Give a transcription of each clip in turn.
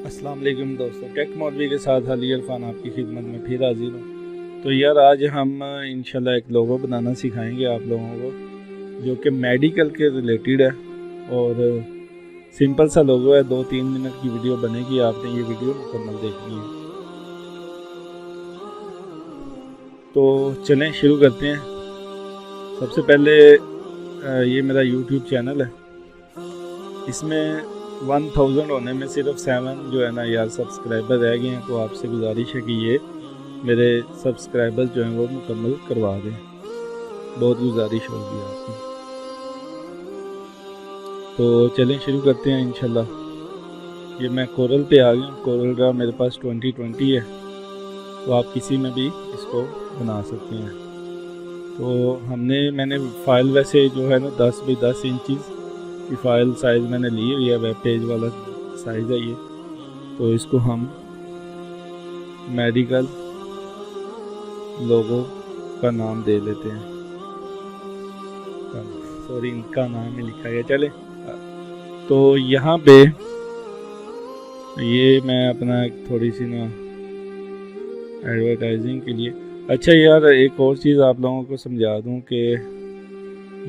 अस्सलाम वालेकुम दोस्तों, टेक मौलवी के साथ अली इरफान आपकी खिदमत में फिर हाजिर हूँ। तो यार आज हम इंशाल्लाह एक लोगो बनाना सिखाएंगे आप लोगों को, जो कि मेडिकल के रिलेटेड है और सिंपल सा लोगो है। 2-3 मिनट की वीडियो बनेगी, आपने ये वीडियो मुकम्मल देखनी है। तो चलें शुरू करते हैं। सबसे पहले ये मेरा यूट्यूब चैनल है, इसमें 1000 होने में सिर्फ 7 जो है ना यार सब्सक्राइबर रह गए हैं। तो आपसे गुजारिश है कि ये मेरे सब्सक्राइबर्स जो हैं वो मुकम्मल करवा दें, बहुत गुजारिश होगी आपकी। तो चलें शुरू करते हैं इंशाल्लाह। ये मैं कोरल पे आ गया। कोरल का मेरे पास 2020 है, तो आप किसी में भी इसको बना सकते हैं। तो मैंने फ़ाइल वैसे जो है ना 10 बाई 10 इंचज़ की फ़ाइल साइज़ मैंने ली हुई है, वेब पेज वाला साइज़ है ये। तो इसको हम मेडिकल लोगो का नाम दे लेते हैं। सॉरी, इनका नाम ही लिखा गया। चले, तो यहाँ पे ये मैं अपना थोड़ी सी ना एडवर्टाइजिंग के लिए। अच्छा यार, एक और चीज़ आप लोगों को समझा दूँ कि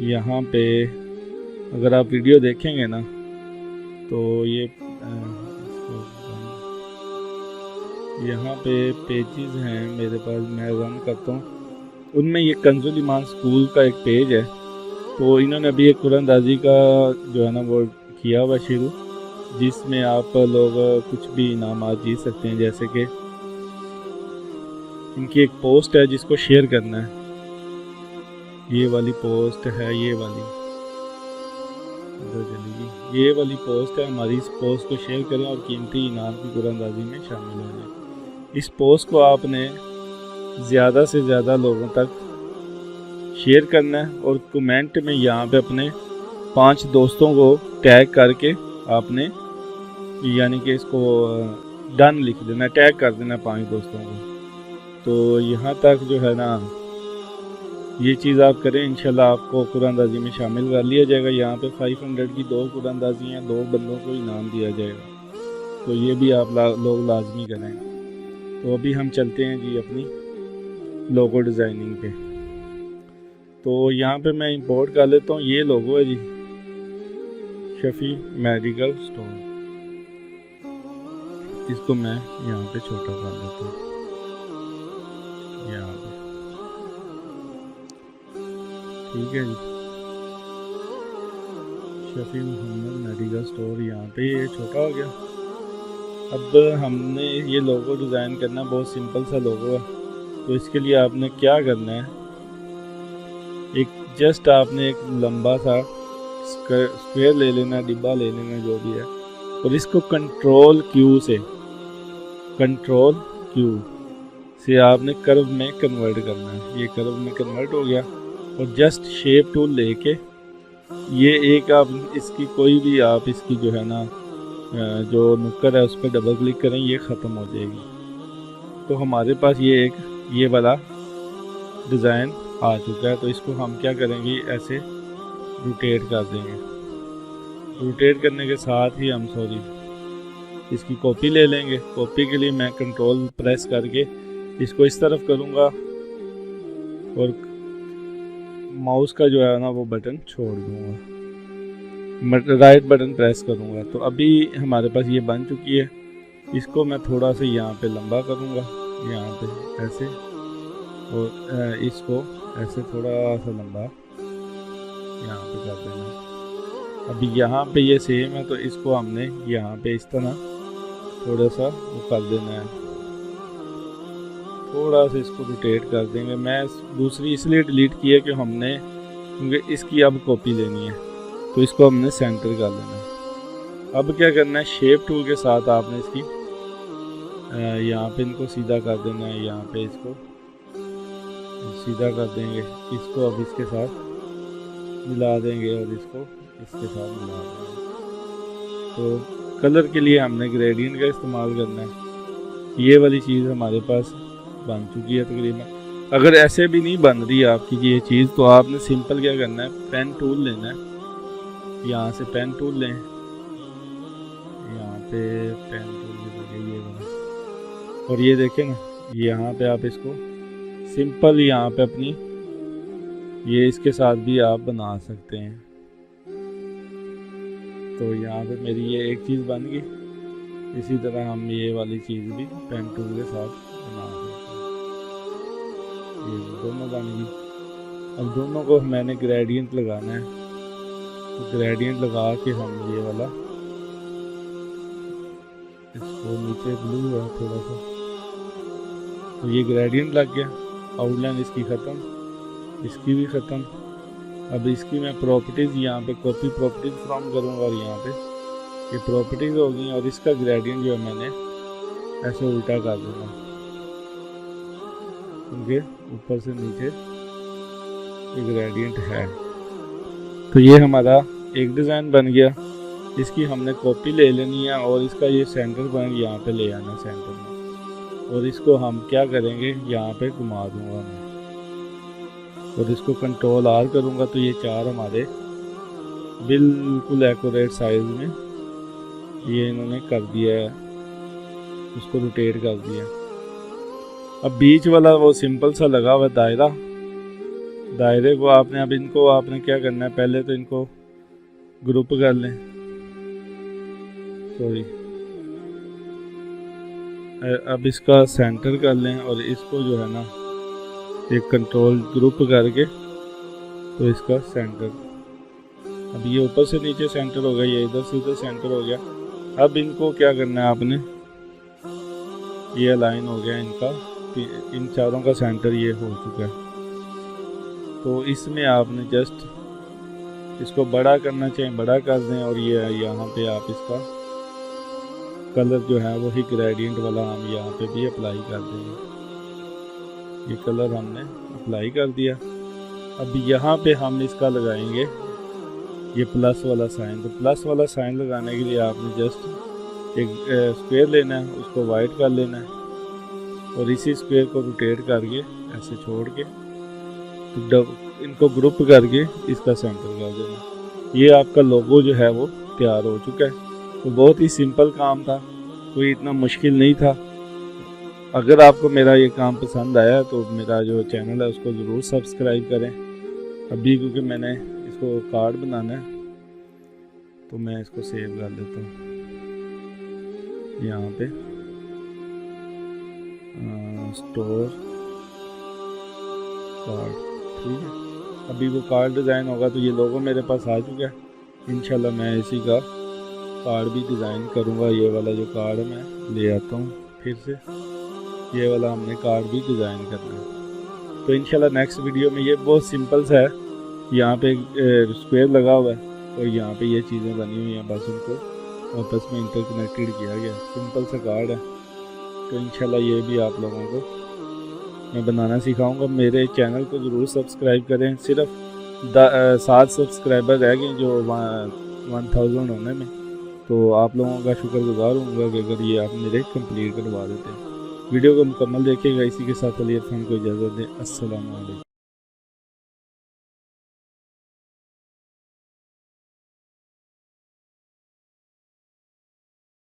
यहाँ पे अगर आप वीडियो देखेंगे ना तो ये यहाँ पे पेजेस हैं मेरे पास, मैं रन करता हूँ। उनमें ये कंजुल ईमान स्कूल का एक पेज है। तो इन्होंने अभी एक कुरानदाजी का जो है ना वो किया हुआ शुरू, जिसमें आप लोग कुछ भी इनामात जीत सकते हैं। जैसे कि इनकी एक पोस्ट है जिसको शेयर करना है, ये वाली पोस्ट है, ये वाली चलेगी, ये वाली पोस्ट है हमारी। इस पोस्ट को शेयर करें और कीमती इनाम की कुरानदाजी में शामिल हो जाए। इस पोस्ट को आपने ज़्यादा से ज़्यादा लोगों तक शेयर करना है और कमेंट में यहाँ पे अपने 5 दोस्तों को टैग करके आपने यानी कि इसको डन लिख देना, टैग कर देना 5 दोस्तों को। तो यहाँ तक जो है ना ये चीज़ आप करें, इंशाल्लाह आपको कुरानदाजी में शामिल कर लिया जाएगा। यहाँ पे 500 की 2 कुरानदाजी हैं, 2 बंदों को इनाम दिया जाएगा। तो ये भी आप लोग लाजमी करें। तो अभी हम चलते हैं जी अपनी लोगो डिज़ाइनिंग पे। तो यहाँ पे मैं इंपोर्ट कर लेता हूँ। ये लोगो है जी, शफी मेडिकल स्टोर। इसको मैं यहाँ पे छोटा कर लेता हूँ, यहाँ पे ठीक है जी। शफी मोहम्मद मेडिकल स्टोर, यहाँ पे ये छोटा हो गया। अब हमने ये लोगो डिज़ाइन करना, बहुत सिंपल सा लोगो है। तो इसके लिए आपने क्या करना है, जस्ट आपने एक लंबा सा स्क्वायर ले लेना, डिब्बा ले लेना, जो भी है, और इसको कंट्रोल क्यू से आपने कर्व में कन्वर्ट करना है। ये कर्व में कन्वर्ट हो गया। और जस्ट शेप टूल लेके ये एक आप इसकी कोई भी आप इसकी जो है ना जो नुक्कड़ है उस पर डबल क्लिक करें, ये ख़त्म हो जाएगी। तो हमारे पास ये वाला डिज़ाइन आ चुका है। तो इसको हम क्या करेंगे, ऐसे रोटेट कर देंगे। रोटेट करने के साथ ही हम इसकी कॉपी ले लेंगे। कॉपी के लिए मैं कंट्रोल प्रेस करके इसको इस तरफ करूँगा और माउस का जो है ना वो बटन छोड़ दूँगा, राइट बटन प्रेस करूँगा। तो अभी हमारे पास ये बन चुकी है। इसको मैं थोड़ा सा यहाँ पे लंबा करूँगा, यहाँ पे ऐसे, और इसको ऐसे थोड़ा सा लंबा यहाँ पे कर देना। अभी यहाँ पे ये सेम है, तो इसको हमने यहाँ पे इस तरह थोड़ा सा वो कर देना है, थोड़ा सा इसको रोटेट कर देंगे। मैं दूसरी इसलिए डिलीट की है कि हमने क्योंकि इसकी अब कॉपी लेनी है, तो इसको हमने सेंटर कर लेना है। अब क्या करना है, शेप टूल के साथ आपने इसकी यहाँ पे इनको सीधा कर देना है, यहाँ पे इसको सीधा कर देंगे। इसको अब इसके साथ मिला देंगे और इसको इसके साथ मिला देंगे। तो कलर के लिए हमने ग्रेडियंट का इस्तेमाल करना है। ये वाली चीज़ हमारे पास बन चुकी है तकरीबन। अगर ऐसे भी नहीं बन रही आपकी ये चीज़, तो आपने सिंपल क्या करना है, पेन टूल लेना है। यहाँ से पेन टूल लें, यहाँ पे पेन टूल भी लगे ये वाला, और ये देखें ना, यहाँ पे आप इसको सिंपल यहाँ पे अपनी ये इसके साथ भी आप बना सकते हैं। तो यहाँ पे मेरी ये एक चीज़ बन गई, इसी तरह हम ये वाली चीज़ भी पेन टूल के साथ बना सकते हैं। ये दोनों बन गई। अब दोनों को मैंने ग्रेडियंट लगाना है, तो ग्रेडियंट लगा के हम ये वाला, इसको नीचे ब्लू है थोड़ा सा, तो ये ग्रेडियंट लग गया। आउटलाइन इसकी ख़त्म, इसकी भी ख़त्म। अब इसकी मैं प्रॉपर्टीज़ यहाँ पे कॉपी प्रॉपर्टीज़ फ्रॉम करूँगा और यहाँ पे ये प्रॉपर्टीज़ होगी, और इसका ग्रेडियंट जो है मैंने ऐसे उल्टा कर दूँगा, क्योंकि ऊपर से नीचे ये ग्रेडियंट है। तो ये हमारा एक डिज़ाइन बन गया। इसकी हमने कॉपी ले लेनी है और इसका ये सेंटर पॉइंट यहाँ पे ले आना सेंटर में, और इसको हम क्या करेंगे, यहाँ पे घुमा दूँगा मैं, और इसको कंट्रोल आर करूँगा तो ये चार हमारे बिल्कुल एक्यूरेट साइज में ये इन्होंने कर दिया है, उसको रोटेट कर दिया। अब बीच वाला वो सिंपल सा लगा हुआ दायरा, दायरे को आपने अब इनको आपने क्या करना है, पहले तो इनको ग्रुप कर लें, सॉरी अब इसका सेंटर कर लें, और इसको जो है ना एक कंट्रोल ग्रुप करके तो इसका सेंटर, अब ये ऊपर से नीचे सेंटर हो गया, ये इधर से इधर सेंटर हो गया। अब इनको क्या करना है आपने, ये अलाइन हो गया इनका, इन चारों का सेंटर ये हो चुका है। तो इसमें आपने जस्ट इसको बड़ा करना चाहिए, बड़ा कर दें, और ये यहाँ पे आप इसका कलर जो है वही ग्रेडियंट वाला हम यहाँ पे भी अप्लाई कर देंगे। ये कलर हमने अप्लाई कर दिया। अब यहाँ पे हम इसका लगाएंगे ये प्लस वाला साइन। तो प्लस वाला साइन लगाने के लिए आपने जस्ट एक स्क्वायर लेना है, उसको वाइट कर लेना है, और इसी स्क्वायर को रोटेट करके ऐसे छोड़ के तो इनको ग्रुप करके इसका सेंटर कर देना। ये आपका लोगो जो है वो तैयार हो चुका है। तो बहुत ही सिंपल काम था, कोई इतना मुश्किल नहीं था। अगर आपको मेरा ये काम पसंद आया तो मेरा जो चैनल है उसको ज़रूर सब्सक्राइब करें। अभी क्योंकि मैंने इसको कार्ड बनाना है तो मैं इसको सेव कर देता हूँ यहाँ पे, स्टोर कार्ड, ठीक है। अभी वो कार्ड डिज़ाइन होगा तो ये लोगो मेरे पास आ चुका है। इंशाल्लाह मैं इसी का कार्ड भी डिज़ाइन करूँगा। ये वाला जो कार्ड है मैं ले आता हूँ फिर से, ये वाला हमने कार्ड भी डिज़ाइन करना है। तो इंशाल्लाह नेक्स्ट वीडियो में, ये बहुत सिंपल सा है, यहाँ पे स्क्वायर लगा हुआ है और यहाँ पे ये चीज़ें बनी हुई हैं, बस उनको आपस में इंटरकनेक्टेड किया गया, सिंपल सा कार्ड है। तो इंशाल्लाह ये भी आप लोगों को मैं बनाना सिखाऊंगा। मेरे चैनल को ज़रूर सब्सक्राइब करें। सिर्फ 7 सब्सक्राइबर रह गए जो 1000 होने में, तो आप लोगों का शुक्रगुजार हूँगा कि अगर ये आप मेरे कंप्लीट करवा देते हैं। वीडियो को मुकम्मल देखिएगा। इसी के साथ अली इरफान को इजाज़त दें। अस्सलाम वालेकुम।